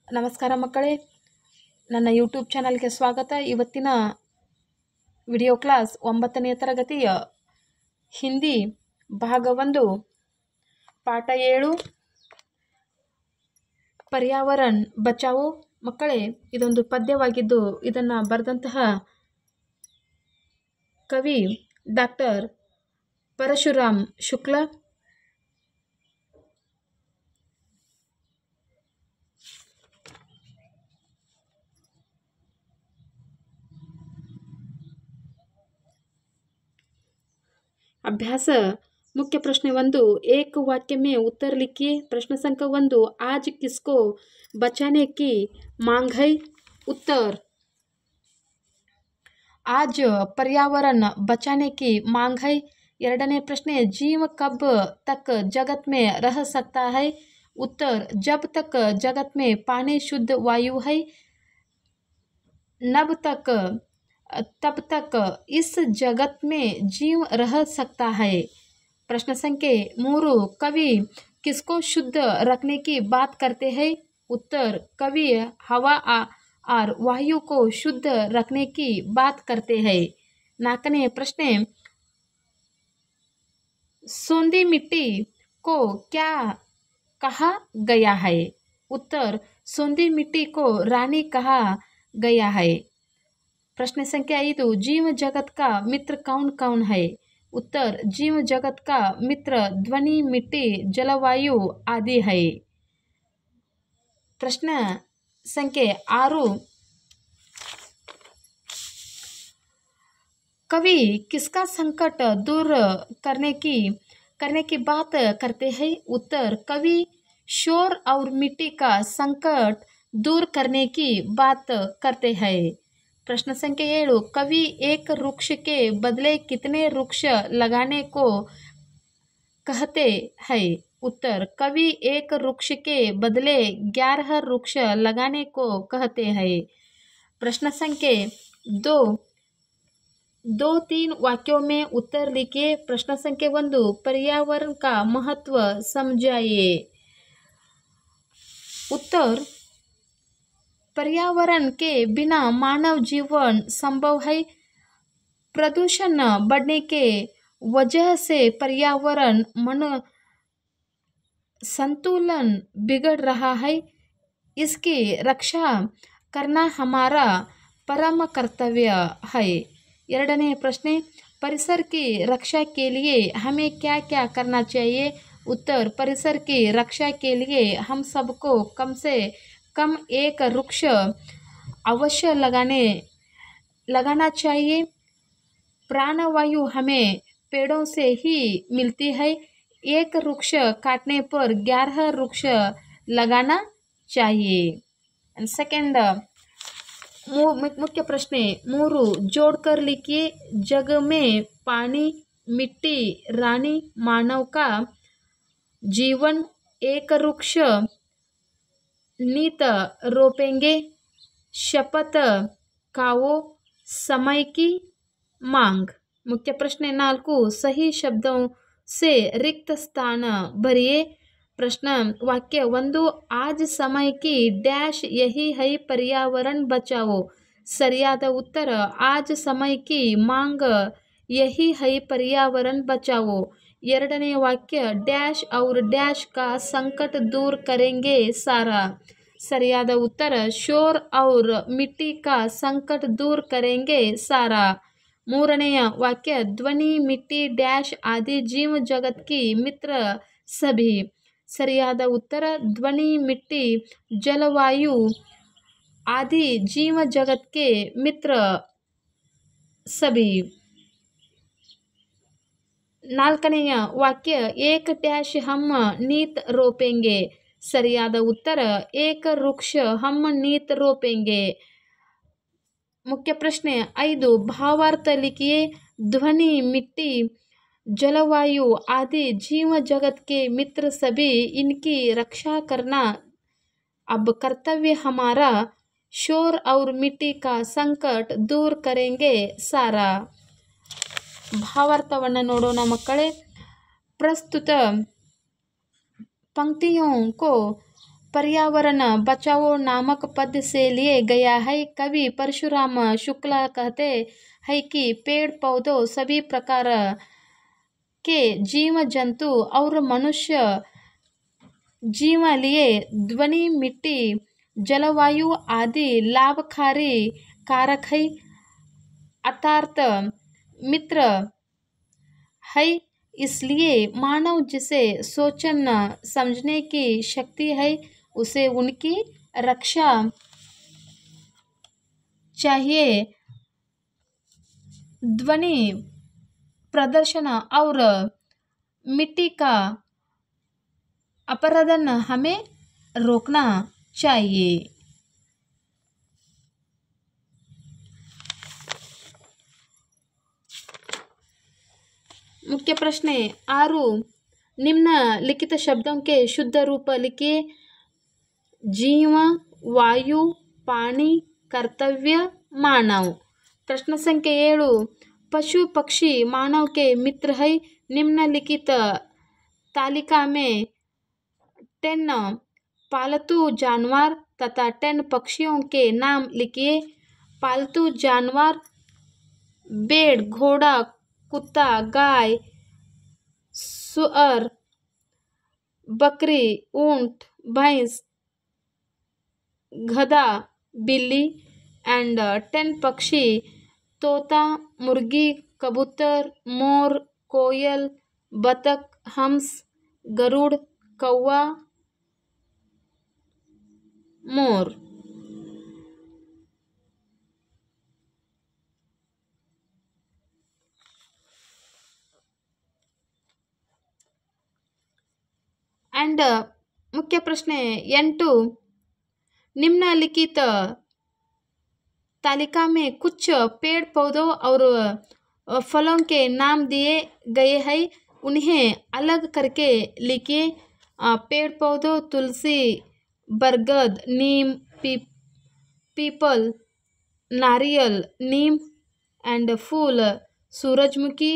ನಮಸ್ಕಾರ ಮಕ್ಕಳೇ, ನನ್ನ ಯೂಟ್ಯೂಬ್ ಚಾನಲ್ಗೆ ಸ್ವಾಗತ. ಇವತ್ತಿನ ವಿಡಿಯೋ ಕ್ಲಾಸ್ 9ನೇ ತರಗತಿಯ ಹಿಂದಿ ಭಾಗ 1 ಪಾಠ 7 ಪರ್ಯಾವರಣ ಬಚಾವೋ. ಮಕ್ಕಳೇ, ಇದೊಂದು ಪದ್ಯವಾಗಿದ್ದು ಇದನ್ನು ಬರೆದಂತಹ ಕವಿ ಡಾಕ್ಟರ್ ಪರಶುರಾಮ್ ಶುಕ್ಲ. अभ्यास मुख्य प्रश्न 1, एक वाक्य में उत्तर लिखिए. प्रश्न संख्या 1, आज किसको बचाने की मांग है? उत्तर, आज पर्यावरण बचाने की मांग है. ಎರಡನೇ ಪ್ರಶ್ನೆ, जीव कब तक जगत में रह सकता है? उत्तर, जब तक जगत में पानी शुद्ध वायु है, तब तक इस जगत में जीव रह सकता है. प्रश्न संख्या 3, कवि किसको शुद्ध रखने की बात करते हैं? उत्तर, कवि हवा और वायु को शुद्ध रखने की बात करते हैं. 4ನೇ प्रश्न, सोंधी मिट्टी को क्या कहा गया है? उत्तर, सोंधी मिट्टी को रानी कहा गया है. प्रश्न संख्या 5, जीव जगत का मित्र कौन कौन है? उत्तर, जीव जगत का मित्र ध्वनि, मिट्टी, जलवायु आदि है. प्रश्न संख्या 6, कवि किसका संकट दूर करने की बात करते हैं? उत्तर, कवि शोर और मिट्टी का संकट दूर करने की बात करते हैं. प्रश्न संख्या 7, कवि एक वृक्ष के बदले कितने वृक्ष लगाने को कहते हैं? उत्तर, कवि एक वृक्ष के बदले 11 वृक्ष लगाने को कहते हैं. प्रश्न संख्या 2-3 वाक्यों में उत्तर लिखिए. प्रश्न संख्या 1, पर्यावरण का महत्व समझाइए. उत्तर, पर्यावरण के बिना मानव जीवन संभव है. प्रदूषण बढ़ने के वजह से पर्यावरण संतुलन बिगड़ रहा है. इसकी रक्षा करना हमारा परम कर्तव्य है. 2ನೇ प्रश्न, परिसर की रक्षा के लिए हमें क्या क्या करना चाहिए? उत्तर, परिसर की रक्षा के लिए हम सबको कम से कम एक वृक्ष अवश्य लगाना चाहिए. प्राणवायु हमें पेड़ों से ही मिलती है. एक वृक्ष काटने पर 11 वृक्ष लगाना चाहिए. सेकंड मुख्य प्रश्न 3, जोड़कर लिखिए. जग में पानी, मिट्टी, रानी, मानव का जीवन, एक वृक्ष नीत रोपेंगे, शपथ खाओ, समय की मांग. मुख्य प्रश्न 4, सही शब्दों से रिक्त स्थान भरिए. प्रश्न वाक्य 1, आज समय की डैश यही है पर्यावरण बचाओ. सरियाद उत्तर, आज समय की मांग यही है पर्यावरण बचाओ. 2ನೇ वाक्य, डैश और डैश का संकट दूर करेंगे सारा. सरियाद उत्तर, शोर और मिट्टी का संकट दूर करेंगे सारा. 3ನೇ वाक्य, ध्वनि, मिट्टी, डैश आदि जीव जगत की मित्र सभी. सरियाद उत्तर, ध्वनि, मिट्टी, जलवायु आदि जीव जगत के मित्र सभी. 4ನೇ वाक्य, एक डैश हम नीत रोपेंगे. सरियाद उत्तर, एक वृक्ष हम नीत रोपेंगे. मुख्य प्रश्न 5, भावार्थ लिखिए. ध्वनि, मिट्टी, जलवायु आदि जीव जगत के मित्र सभी, इनकी रक्षा करना अब कर्तव्य हमारा. शोर और मिट्टी का संकट दूर करेंगे सारा. ಭಾವಾರ್ಥವನ್ನು ನೋಡೋಣ ಮಕ್ಕಳೇ. प्रस्तुत पंक्तियों को पर्यावरण बचाओ नामक पद से लिए गया है। कवि परशुराम शुक्ला कहते हैं कि पेड़ पौधों सभी प्रकार के जीव जंतु और मनुष्य जीवन लिए ध्वनि मिट्टी जलवायु आदि लाभकारी कारक है अर्थात मित्र है। इसलिए मानव जिसे सोचना समझने की शक्ति है उसे उनकी रक्षा चाहिए। ध्वनि प्रदर्शन और मिट्टी का अपरदन हमें रोकना चाहिए। मुख्य प्रश्न 6 निम्नलिखित शब्दों के शुद्ध रूप लिखिए। जीव, वायु, पानी, कर्तव्य, मानव। प्रश्न संख्या 7 पशु पक्षी मानव के मित्र है। निम्नलिखित तालिका में 10 पालतू जानवर तथा 10 पक्षियों के नाम लिखिए। पालतू जानवर भेड़, घोड़ा, कुत्ता, गाय, सुअर, बकरी, ऊंट, भैंस, गधा, बिल्ली। एंड 10 पक्षी तोता, मुर्गी, कबूतर, मोर, कोयल, बतख, हंस, गरुड़, कौवा, मोर। एंड मुख्य प्रश्न 8 निम्नलिखित तालिका में कुछ पेड़ पौधों और फलों के नाम दिए गए हैं, उन्हें अलग करके लिखिए। पेड़ पौधों तुलसी, बरगद, नीम, पीपल, नारियल, नीम। एंड फूल सूरजमुखी,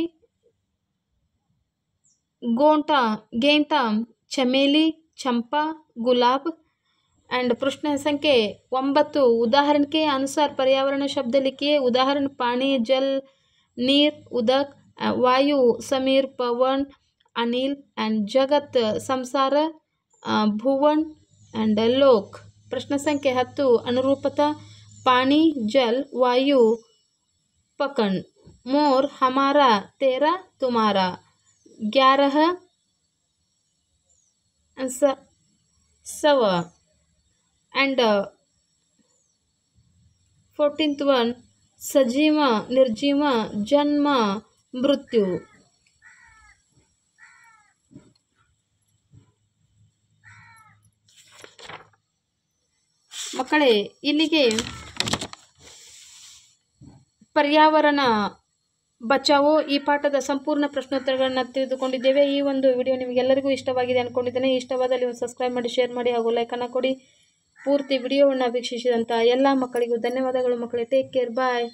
गेंदा, चमेली, चंपा, गुलाब। एंड प्रश्न संख्या 9 उदाहरण के अनुसार पर्यावरण शब्द लिखिए। उदाहरण पानी, जल, नीर, उदक, वायु, समीर, पवन, अनिल। एंड जगत, संसार, भुवन एंड लोक। प्रश्न संख्या 10 अनुरूपता पानी, जल, वायु, पवन, मोर, हमारा, तेरा, तुम्हारा। 11 सवा। एंड 14th one सजीव, निर्जीव, जन्म, मृत्यु। ಮಕ್ಕಳೇ ಇಲ್ಲಿಗೆ ಪರ್ಯಾವರಣ ಬಚಾವೋ ಈ ಪಾಠದ ಸಂಪೂರ್ಣ ಪ್ರಶ್ನೋತ್ತರಗಳನ್ನು ತಿಳಿದುಕೊಂಡಿದ್ದೇವೆ। ಈ ಒಂದು ವಿಡಿಯೋ ನಿಮಗೆಲ್ಲರಿಗೂ ಇಷ್ಟವಾಗಿದೆ ಅಂದ್ಕೊಂಡಿದ್ದೇನೆ। ಇಷ್ಟವಾದಲ್ಲಿ ಸಬ್ಸ್ಕ್ರೈಬ್ ಮಾಡಿ, ಶೇರ್ ಮಾಡಿ ಹಾಗೂ ಲೈಕನ್ನು ಕೊಡಿ। ಪೂರ್ತಿ ವಿಡಿಯೋವನ್ನು ವೀಕ್ಷಿಸಿದಂಥ ಎಲ್ಲ ಮಕ್ಕಳಿಗೂ ಧನ್ಯವಾದಗಳು ಮಕ್ಕಳೇ। ಟೇಕ್ ಕೇರ್, ಬಾಯ್।